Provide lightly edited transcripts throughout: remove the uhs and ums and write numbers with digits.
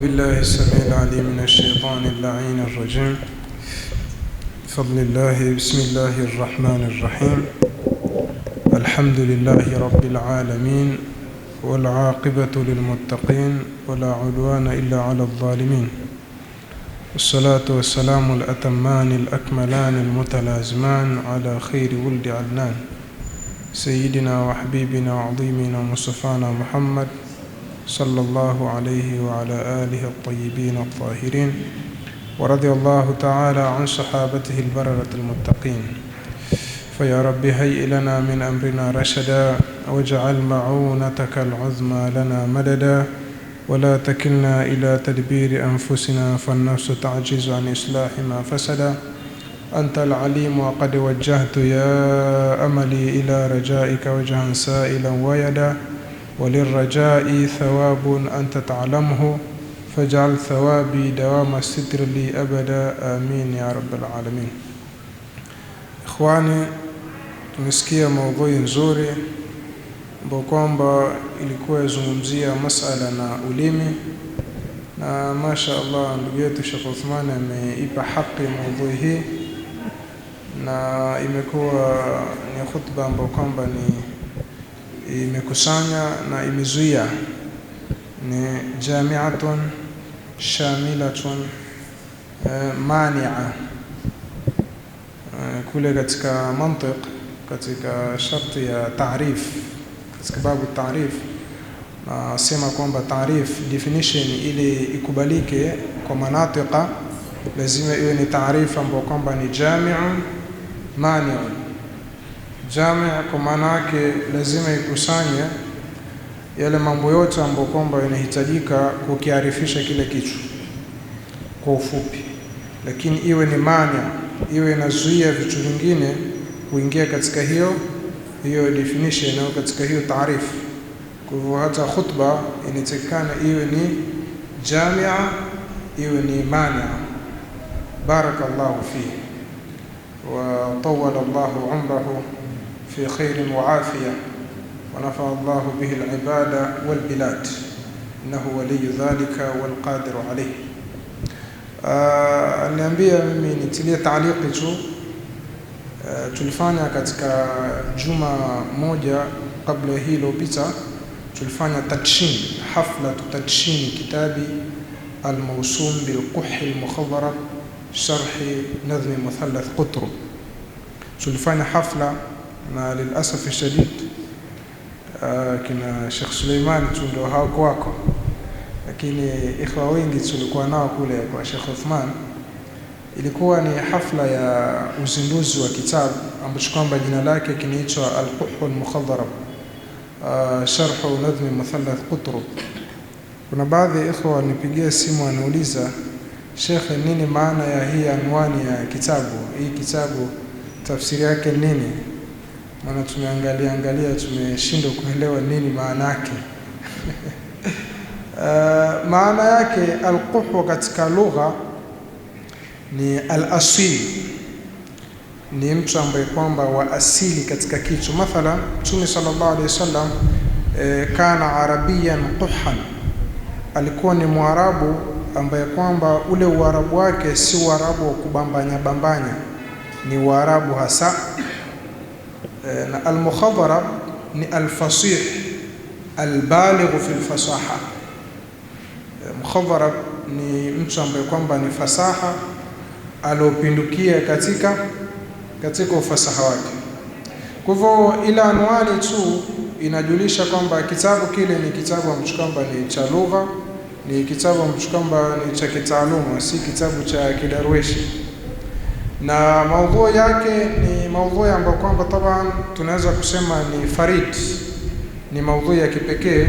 بالله السميع العليم من الشيطان اللعين الرجيم. بفضل الله بسم الله الرحمن الرحيم. الحمد لله رب العالمين والعاقبة للمتقين ولا عدوان إلا على الظالمين، والصلاة والسلام الأتمان الأكملان المتلازمان على خير ولد عدنان سيدنا وحبيبنا وعظيمنا مصطفانا محمد صلى الله عليه وعلى آله الطيبين الطاهرين، ورضي الله تعالى عن صحابته البررة المتقين. فيا رب هيئ لنا من أمرنا رشدا، واجعل معونتك العظمى لنا مددا، ولا تكلنا إلى تدبير أنفسنا فالنفس تعجز عن إصلاح ما فسدا. أنت العليم وقد وجهت يا أملي إلى رجائك وجها سائلا ويدا، وللرجاء ثواب أنت تعلمه، فاجعل ثوابي دوام الستر لي أبدا، آمين يا رب العالمين. إخواني، tumesikia maudhui nzuri ambayo kwamba ilikuwa yazungumzia masala na ulimi, na masha Allah ndugu yetu Sheikh Uthman ameipa haki maudhui hii, na imekuwa ni khutba ambayo kwamba imekusanya na imezuia, ni jami'atun shamilatun mani'a. Kule katika mantiq, katika sharti ya taarif, katika babu taarif nasema kwamba taarif definition ili ikubalike kwa manatiqa lazima iwe ni taarifa ambayo kwamba ni jami'un mani'un. Jami' kwa maana yake lazima ikusanye yale mambo yote ambayo kwamba yanahitajika kukiarifisha kile kitu kwa ufupi, lakini iwe ni mani, iwe inazuia vitu vingine kuingia katika hiyo definition au katika hiyo taarifu. Kwa hivyo hata khutba inatakikana iwe ni jamia, iwe ni mani. Barakallahu fihi wa tawala Allahu umrahu في خير وعافية ونفع الله به العباد والبلاد، إنه ولي ذلك والقادر عليه. Niambia mimi nitilie taaliki tu. Tulifanya katika juma moja kabla hilo pita, tulifanya tadshin, hafla tadshin kitabi al-mawsum bil-quh al-mukhadharab sharh nazm muthalath Qutb. Tulifanya hafla na lilasaf shadid kina Sheikh Suleiman ndo hawako, lakini ikhwa wengi tulikuwa nao kule kwa Sheikh Uthman. Ilikuwa ni hafla ya uzinduzi wa kitabu ambacho kwamba jina lake kinaitwa Al-Quh Al-Mukhadharab Sharh Nazm Muthalath Qutb. Kuna baadhi ya ikhwa wanipigia simu wanauliza, Sheikh, nini maana ya hii anwani ya kitabu? Hii kitabu tafsiri yake nini? Maana tumeangalia tumeshindwa kuelewa nini maana yake. Maana yake al-quh katika lugha ni al-asil, ni mtu ambaye kwamba wa asili katika kitu. Mathalan Mtume sallallahu alaihi wasallam kana arabiyan quhan, alikuwa ni Mwarabu ambaye kwamba ule uarabu wake si uarabu wa kubambanya, ni uarabu hasa. Na al-mukhadharab ni al-fasih al-baligh fi al-fasaha. Mukhadharab ni mtu ambaye kwamba ni fasaha alopindukia katika ufasaha wake. Kwa hivyo ila anwani tu inajulisha kwamba kitabu kile ni kitabu ambacho kwamba ni cha lugha, ni kitabu ambacho kwamba ni cha kitaaluma, si kitabu cha kidarweshi. Na maudhui yake ni maudhui ambayo kwamba taban tunaweza kusema ni farid, ni maudhui ya kipekee.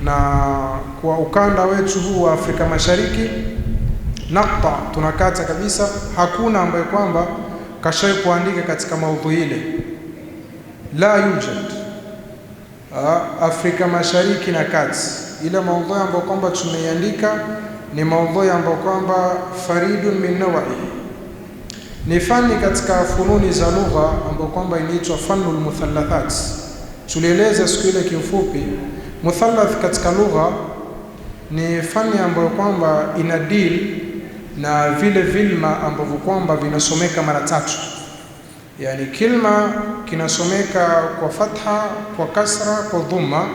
Na kwa ukanda wetu huu wa Afrika Mashariki nakta tunakata kabisa, hakuna ambaye kwamba kashaye kuandika katika maudhui ile, la yujad Afrika Mashariki na kati. Ile maudhui ambayo kwamba tumeiandika ni maudhui ambayo kwamba faridun min nawahi, ni fani katika fununi za lugha ambayo kwamba inaitwa fanul muthalathat. Tulieleza siku ile kiufupi, muthalath katika lugha ni fani ambayo kwamba ina deal na vile vilma ambavyo kwamba vinasomeka mara tatu. Yani kilma kinasomeka kwa fatha, kwa kasra, kwa dhamma,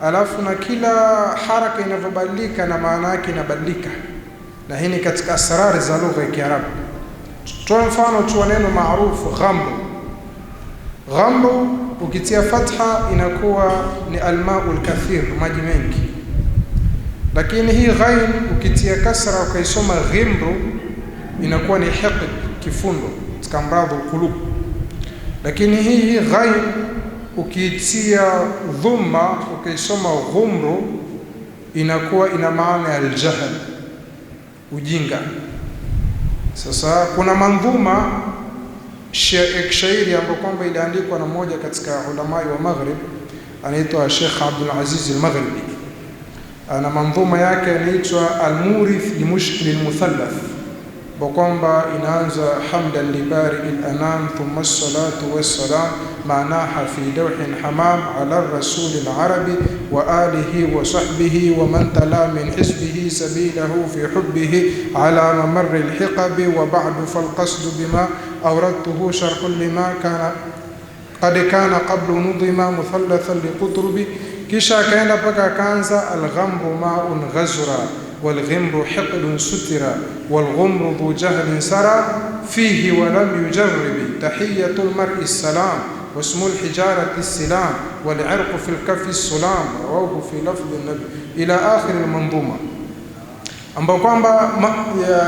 alafu na kila haraka inavyobadilika na maana yake inabadilika. Na hii ni katika asrar za lugha ya Kiarabu. Tutoe mfano tu neno maarufu ghamru. Ghamru ukitia fatha inakuwa ni almaul kathir, maji mengi. Lakini hii ghain ukitia kasra ukaisoma ghimru inakuwa ni hiqd, kifundo, katika mradhu qulub. Lakini hii ghain ukitia dhamma ukaisoma ghumru inakuwa ina maana ya aljahl, ujinga. Sasa kuna mandhuma shairi ambayo kwamba iliandikwa na mmoja katika ulamai wa Maghrib anaitwa Sheikh Abdul Aziz al-Maghribi. Ana mandhuma yake inaitwa Al-Murith li Mushkil al-Muthallath, kwamba inaanza hamdan li bari al-anam thumma as-salatu was-salam ma'naha fi dawhin hamam ala ar-rasul al-arabi wa alihi wa sahbihi wa man tala min hisbihi sabilahu fi hubbihi ala mamar al-hiqab wa ba'du fal-qasd bima awradtuhu sharh lima kana qad kana qablu nudima muthallathan li qutrubi. Kisha akaenda paka akaanza al-ghamru ma'un ghazra والغمر حقد سترا والغمر ذو جهل سرى فيه ولم يجرب تحية المرء السلام واسم الحجارة السلام والعرق في الكف السلام رواه في لفظ النبي إلى آخر المنظومة. ambao kwamba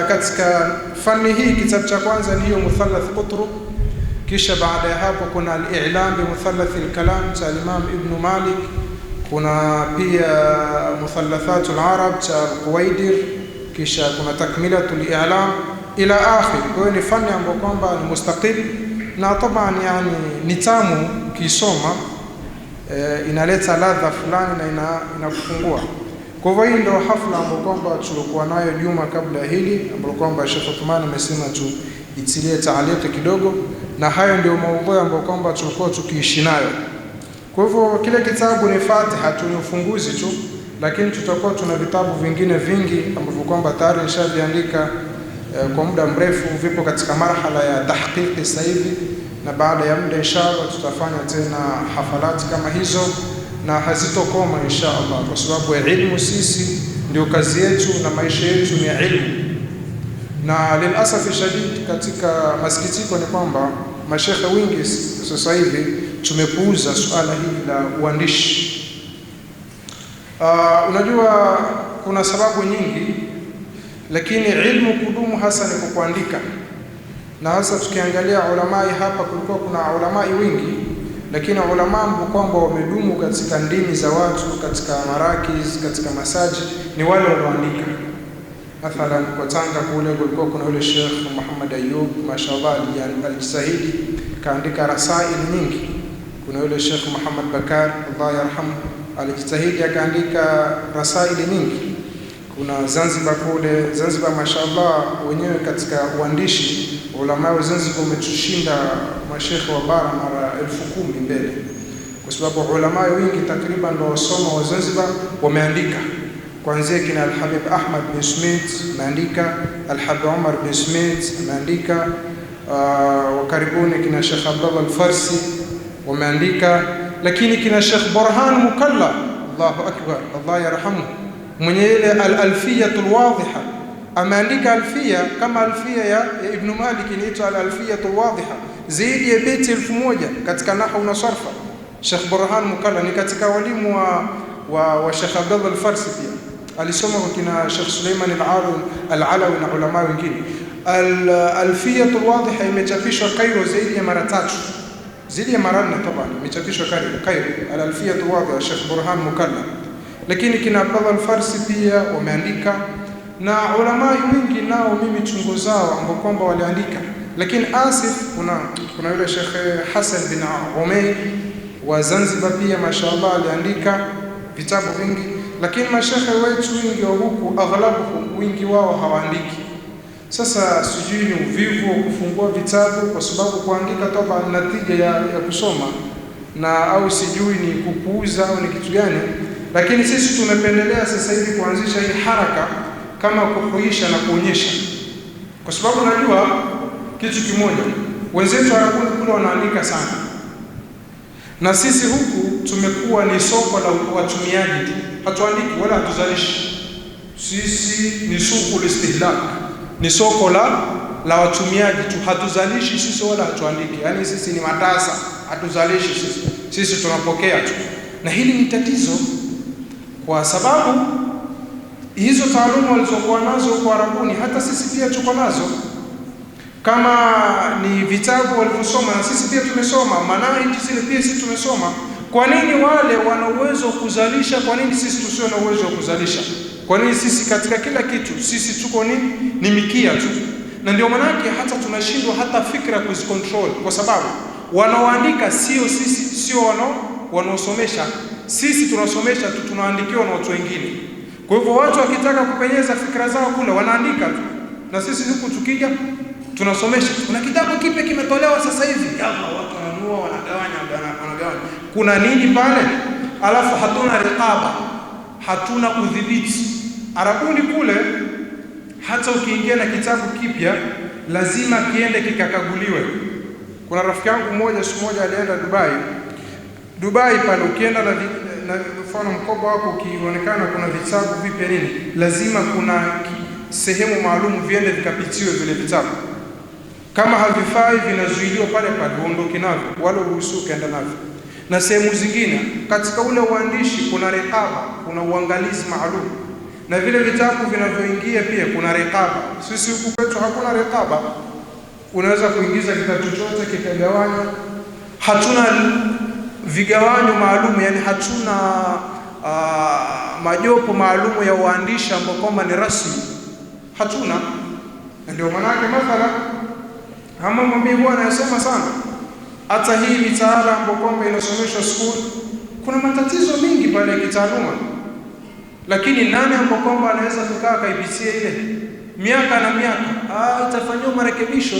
katika fani hii kitabu cha kwanza ndiyo Muthallath Qutrub. Kisha baada ya hapo kuna al-I'lam bi Muthallath al-Kalam cha Imam Ibn Malik. Kuna pia Muthallathatul Arab cha Quwaidir. Kisha kuna Takmilatul I'lam ila akhir. Kwa hiyo ni fani ambayo kwamba ni mustaqil na taban yani ni tamu ukisoma, inaleta ladha fulani na inakufungua. Kwa hivyo hii ndio hafla ambayo kwamba tulikuwa nayo juma kabla hili, ambayo kwamba Sheikh Uthman amesema tu itilie taaliki kidogo, na hayo ndio maudhui ambayo kwamba tulikuwa tukiishi nayo. Kwa hivyo kile kitabu ni Fatiha tu, ni ufunguzi tu, lakini tutakuwa tuna vitabu vingine vingi ambavyo kwamba tayari nishaviandika kwa muda mrefu, vipo katika marhala ya tahqiqi sasa hivi, na baada ya muda inshallah tutafanya tena hafalati kama hizo na hazitokoma inshallah, kwa sababu ya ilmu sisi ndio kazi yetu na maisha yetu ni ilmu. Na lilasafi shadid, katika masikitiko ni kwamba mashekhe wengi sasa hivi tumepuuza suala hili la uandishi. Unajua kuna sababu nyingi, lakini ilmu kudumu hasa ni kuandika. Na hasa tukiangalia ulamai hapa, kulikuwa kuna ulamai wengi, lakini ulama ambao kwamba wamedumu katika ndimi za watu, katika marakiz, katika masaji ni wale walioandika. Mathalan kwa Tanga kule kulikuwa kuna yule Sheikh Muhammad Ayub, mashallah, alijitahidi kaandika rasail nyingi. Kuna yule Sheikh Muhammad Bakar, Allah yarhamu, alijitahidi akaandika rasail nyingi. Kuna Zanzibar kule, Zanzibar mashallah, wenyewe katika uandishi ulama wa Zanzibar umetushinda mashekhe wa bara mara 10,000 mbele, kwa sababu ulama wengi takriban ndio wasoma wa Zanzibar wameandika, kuanzia kina Al-Habib Ahmad bin Smith ameandika, Al-Habib Umar bin Smith ameandika, wa karibuni kina Sheikh Abdullah Al-Farsi wameandika, lakini kina Sheikh Burhan Mukalla, Allahu akbar, Allah yarhamu, mwenye ile al-Alfiyatul Wadhiha ameandika alfia kama alfia ya Ibn Malik, inaitwa al-Alfiyatul Wadhiha, zaidi ya beti 1000 katika nahwu na sarfa. Sheikh Burhan Mukalla ni katika walimu wa Sheikh Abdullah Al-Farsi, pia alisoma kwa kina Sheikh Suleiman Al-Alawi na ulama wengine. Al-Alfiyatul Wadhiha imechapishwa Cairo zaidi ya mara 3, zaidi ya mara 4 tabani, imechapishwa Cairo al-Alfiyatul Wadhiha Sheikh Burhan Mukalla. Lakini kina Abdullah Al-Farsi pia wameandika, na ulama wengi nao mimi chungu zao ambao kwamba waliandika. Lakini asif kuna yule Sheikh Hassan bin Umayr wa Zanzibar pia mashallah aliandika vitabu vingi, lakini mashekhe wetu wengi wa huku aghlabu wengi wao hawaandiki. Sasa sijui ni uvivu wa kufungua vitabu, kwa sababu kuandika toba natija ya kusoma, na au sijui ni kupuuza au ni kitu gani, Lakini sisi tumependelea sasa hivi kuanzisha hii haraka kama kuhuisha na kuonyesha, kwa sababu najua kitu kimoja, wenzetu Arabuni kule wanaandika sana, na sisi huku tumekuwa ni soko la watumiaji tu, hatuandiki wala hatuzalishi. Sisi ni soko la istihlak, ni soko la watumiaji tu, hatuzalishi sisi wala hatuandiki. Yani sisi ni matasa, hatuzalishi sisi tunapokea tu. Na hili ni tatizo, kwa sababu hizo taaluma walizokuwa nazo kwa Arabuni hata sisi pia tuko nazo. Kama ni vitabu walivyosoma na sisi pia tumesoma, manahiji zile pia sisi tumesoma. Kwa nini wale wana uwezo wa kuzalisha, kwa nini sisi tusio na uwezo wa kuzalisha? Kwa nini sisi katika kila kitu sisi tuko ni mikia tu? Na ndio manake hata tunashindwa hata fikra kuzicontrol, kwa sababu wanaoandika sio sisi, sio wanaosomesha. Sisi tunasomesha tu, tunaandikiwa na watu wengine. Kwa hivyo watu wakitaka kupenyeza fikra zao kule wanaandika tu, na sisi huku tukija tunasomesha. Kuna kitabu kipya kimetolewa sasa hivi, yalla watu wananunua, wanagawanya. Kuna nini pale? Alafu hatuna riqaba, hatuna udhibiti. Arabuni kule hata ukiingia na kitabu kipya lazima kiende kikakaguliwe. Kuna rafiki yangu mmoja siku moja alienda Dubai pale, ukienda na mfano mkoba wako ukionekana kuna vitabu vipya nini, lazima kuna sehemu maalum viende vikapitiwe vile vitabu. Kama havifai vinazuiliwa pale uondoke navyo, wala uruhusu kaenda navyo. Na sehemu zingine katika ule uandishi kuna riqaba, kuna uangalizi maalum. Na vile vitabu vinavyoingia pia kuna riqaba. Sisi huku kwetu hakuna riqaba. Unaweza kuingiza kitabu chochote kikagawanywa. Hatuna vigawanyo maalum, yani hatuna majopo maalum ya uandishi ambao kwamba ni rasmi. Hatuna. Ndio manake mathala kama mwambie bwana anasema sana, hata hii mitaala ambayo kwamba inasomeshwa school kuna matatizo mingi pale ya kitaaluma. Lakini nani ambaye kwamba anaweza kukaa kaipitia ile miaka na miaka? Itafanywa marekebisho.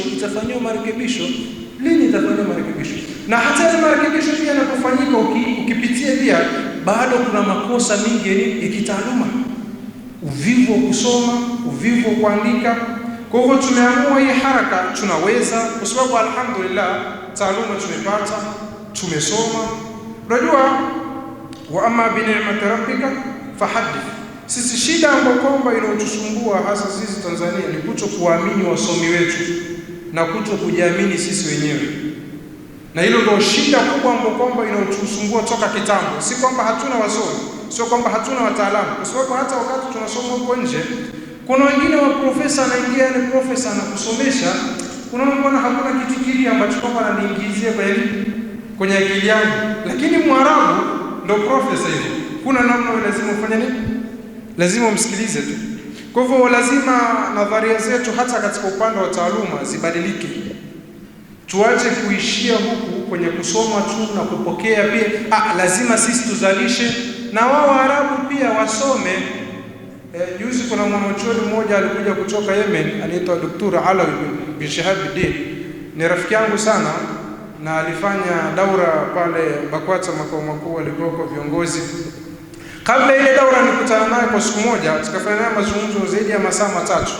Lini itafanywa marekebisho? Na hata ile marekebisho pia yanapofanyika, ukipitia pia bado kuna makosa mingi ya kitaaluma. Uvivu wa kusoma, uvivu wa kuandika. Kwa hivyo tumeamua hii haraka tunaweza, kwa sababu alhamdulillah taaluma tumepata, tumesoma. Unajua, wa amma bi ni'mati rabbika fahaddith. Sisi shida ambayo kwamba inayotusumbua hasa sisi Tanzania ni kutokuamini wasomi wetu na kutokujiamini sisi wenyewe. Na hilo ndio shida kubwa ambayo kwamba inayotusumbua toka kitambo. Si kwamba hatuna wasomi, sio kwamba hatuna wataalamu, kwa sababu hata wakati tunasoma huko nje kuna wengine wa profesa anaingia ni profesa na kusomesha, unaona hakuna kitu kile ambacho kwamba ananiingizia kwenye akili yangu. Lakini Mwarabu ndio profesa hivi. Kuna namna lazima ufanye nini? Lazima umsikilize tu. Kwa hivyo lazima nadharia zetu hata katika upande wa taaluma zibadilike. Tuache kuishia huku kwenye kusoma tu na kupokea pia. Lazima sisi tuzalishe na wao Arabu pia wasome. Juzi kuna mwanachuoni mmoja alikuja kutoka Yemen, anaitwa Dr. Alawi bin Shahabuddin. Ni rafiki yangu sana na alifanya daura pale BAKWATA makao makuu, alikuwa viongozi. Kabla ile daura nilikutana naye kwa siku moja, tukafanya naye mazungumzo zaidi ya masaa matatu.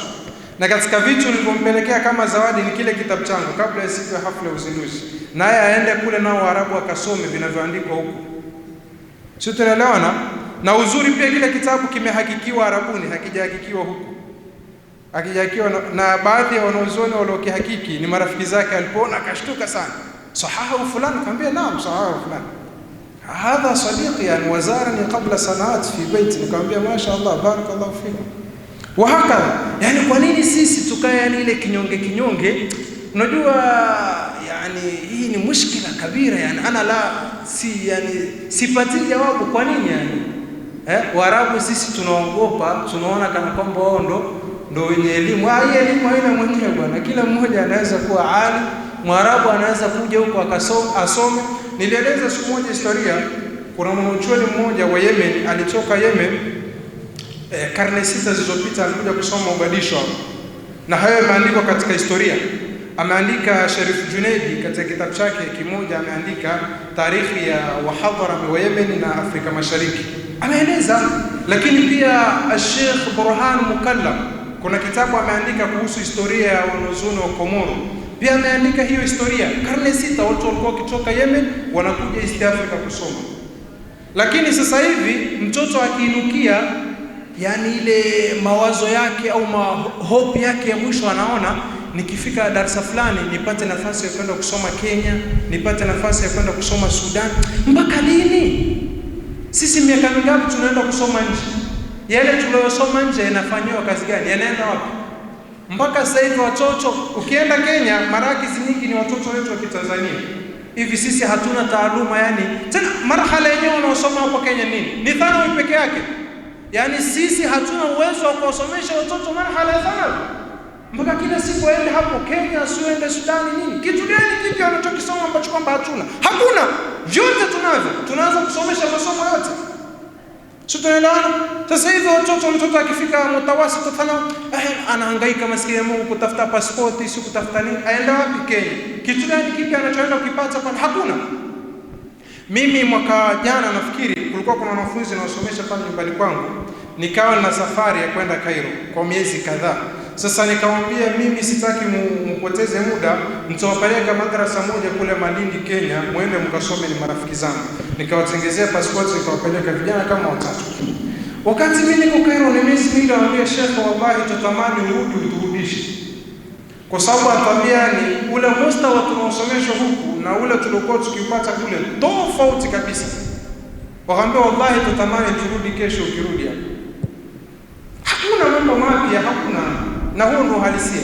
Na katika vitu nilivyompelekea kama zawadi ni kile kitabu changu kabla ya siku ya hafla ya uzinduzi. Naye aende kule nao Waarabu akasome vinavyoandikwa huko. Sio, tunaelewana? Na uzuri pia kile kitabu kimehakikiwa Arabuni, hakijahakikiwa huko. Hakijahakikiwa na baadhi ya wanazuoni waliokihakiki ni marafiki zake. Alipoona akashtuka sana. Sahahu fulani, kaambia naam, sahahu fulani. Hadha sadiqi yani wazarani qabla sanat fi baiti, nikamwambia mashaallah barakallahu fika. Wa hakadha, yani kwa nini sisi tukae yani ile kinyonge? Unajua yani hii ni mushkila kabira, yani ana sipati jawabu kwa nini yani. Waarabu sisi tunaogopa, tunaona kana kwamba wao ndo wenye elimu. Hii elimu haina mwenyewe bwana. Kila mmoja anaweza kuwa ali. Mwarabu anaweza kuja huko asome. Nilieleza siku moja historia, kuna mwanachuoni mmoja wa Yemen alitoka Yemen karne 6 zilizopita, alikuja kusoma ubadisho. Na hayo yameandikwa katika historia. Ameandika Sharif Junaidi katika kitabu chake kimoja, ameandika tarikhi ya wahadhara wa Yemen na Afrika Mashariki. ameeleza. Lakini pia Sheikh Burhan Mukallam kuna kitabu ameandika kuhusu historia ya wanazuoni wa Komoro, pia ameandika hiyo historia. Karne 6 watu walikuwa wakitoka Yemen wanakuja East Africa kusoma. Lakini sasa hivi mtoto akiinukia, yani ile mawazo yake au hope yake ya mwisho, anaona nikifika darasa fulani nipate nafasi ya kwenda kusoma Kenya, nipate nafasi ya kwenda kusoma Sudan. Mpaka lini? Sisi miaka mingapi tunaenda kusoma nje? Yale tuliyosoma nje yanafanywa kazi gani? Yanaenda wapi? Mpaka sasa hivi watoto, ukienda Kenya, marakizi nyingi ni watoto wetu wa Kitanzania. Hivi sisi hatuna taaluma, yani tena marhala yenyewe wanaosoma hapo Kenya nini? Ni thanawi peke yake. Yani sisi hatuna uwezo wa kuwasomesha watoto marhala ya thanawi. Mpaka kila siku aende hapo Kenya, asiende Sudani nini? Kitu gani kipi anachokisoma ambacho kwamba hatuna? Hakuna. Vyote tunavyo. Tunaanza kusomesha masomo yote. Sio, tunaelewana? Sasa hivi mtoto akifika mtawasito thanawi, anahangaika maskini Mungu kutafuta pasipoti, si kutafuta nini? Aenda wapi? Kenya. Kitu gani kipi anachoenda kukipata kwa? Hakuna. Mimi mwaka jana nafikiri kulikuwa kuna wanafunzi naosomesha pale nyumbani kwangu, nikawa na safari ya kwenda Cairo kwa miezi kadhaa. Sasa nikamwambia mimi sitaki mpoteze muda, nitawapeleka madrasa moja kule Malindi Kenya, muende mkasome, ni marafiki zangu. Nikawatengezea passport, nikawapeleka vijana kama 3. Wakati mimi niko Cairo ni miezi mingi, anambia Sheikh, wallahi tutamani urudi uturudishe. Kwa sababu atambia ni ule mustawa tunaosomeshwa huku na ule tuliokuwa tukipata kule tofauti kabisa. Wakaambia wallahi tutamani turudi kesho ukirudi hapa. Hakuna mambo mapya, hakuna. Na huo ndio halisia.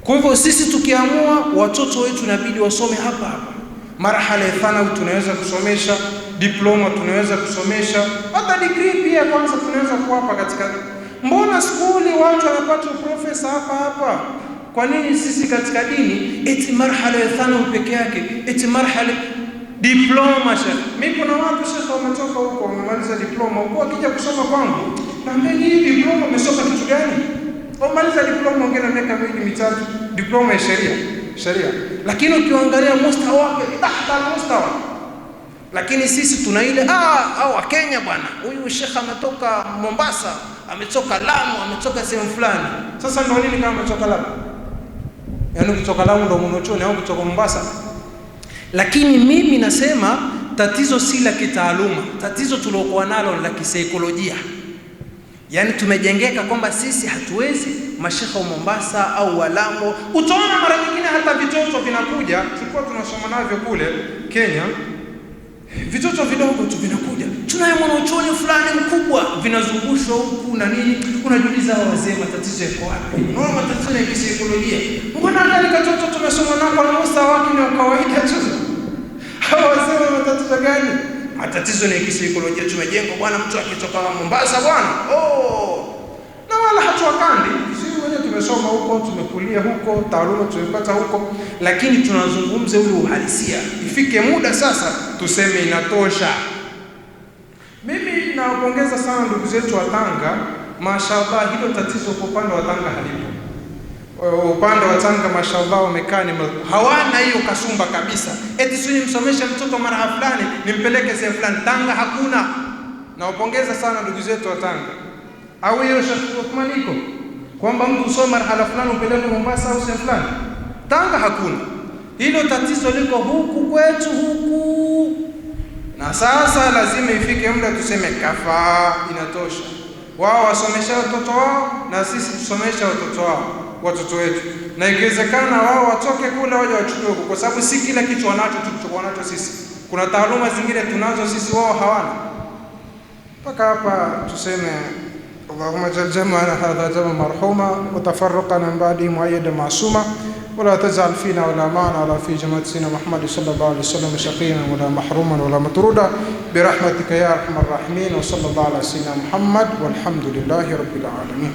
Kwa hivyo sisi tukiamua watoto wetu inabidi wasome hapa hapa. Marhala ya thanawi tunaweza kusomesha, diploma tunaweza kusomesha, hata degree pia kwanza tunaweza kuwapa katika. Mbona skuli watu wanapata profesa hapa hapa? Kwa nini sisi katika dini eti marhala ya thanawi peke yake, eti marhala diploma? Mimi kuna watu sasa wametoka huko wamemaliza diploma, huko akija kusoma kwangu naambia hii diploma umesoma kitu gani? Wamaliza diploma ongea na miaka 2-3, diploma ya sheria. Lakini ukiangalia mustawa wake ni tahta mustawa. Lakini sisi tuna ile au Kenya bwana, huyu Sheikh ametoka Mombasa, ametoka Lamu, ametoka sehemu fulani. Sasa ndio nini kama ametoka Lamu? Yaani kutoka Lamu ndio mmochoni au kutoka Mombasa? Lakini mimi nasema tatizo si la kitaaluma, tatizo tulokuwa nalo la kisaikolojia. Yaani tumejengeka kwamba sisi hatuwezi. Mashekha wa Mombasa au wa Lamu, utaona mara nyingine hata vitoto vinakuja, tulikuwa tunasoma navyo kule Kenya, vitoto vidogo tu vinakuja, tunaye mwanachuoni fulani mkubwa, vinazungushwa huku na nini, unajiuliza wazee matatizo yako wapi? Unaona matatizo ya kisaikolojia. Mbona hali katoto tumesoma nako na mustawa wake ni kawaida tu? Hao wazee matatizo gani? Matatizo ni kisaikolojia. Tumejengwa bwana, mtu akitoka Mombasa bwana, na wala hatuwakandi. Sisi wenyewe tumesoma huko, tumekulia huko, taaluma tumepata huko, lakini tunazungumza ule uhalisia. Ifike muda sasa tuseme inatosha. Mimi nawapongeza sana ndugu zetu wa Tanga, mashaallah, hilo tatizo kwa upande wa Tanga halipo. Upande wa Tanga mashaallah wamekaa, hawana hiyo kasumba kabisa. Eti sisi nimsomeshe mtoto mara fulani nimpeleke sehemu fulani. Tanga hakuna. Nawapongeza sana ndugu zetu wa Tanga. Au hiyo Sheikh iko kwamba mtu usome marhala fulani upeleke Mombasa au sehemu fulani. Tanga hakuna. Hilo tatizo liko huku kwetu huku. Na sasa lazima ifike muda tuseme kafa, inatosha. Wao wasomesha watoto wao na sisi tusomesha watoto wetu. Na ikiwezekana wao watoke kule waje wachukue huko, kwa sababu si kila kitu wanacho tulichokuwa nacho sisi. Kuna taaluma zingine tunazo sisi, wao hawana. Mpaka hapa tuseme اللهم اجعل جمعنا هذا جمعا مرحوما وتفرقنا من بعده مؤيدا معصوما ولا تجعل فينا ولا معنا ولا في جماعة سيدنا محمد صلى الله عليه وسلم شقيا ولا محروما ولا مطرودا برحمتك يا ارحم الراحمين. وصلى الله على سيدنا محمد والحمد لله رب العالمين.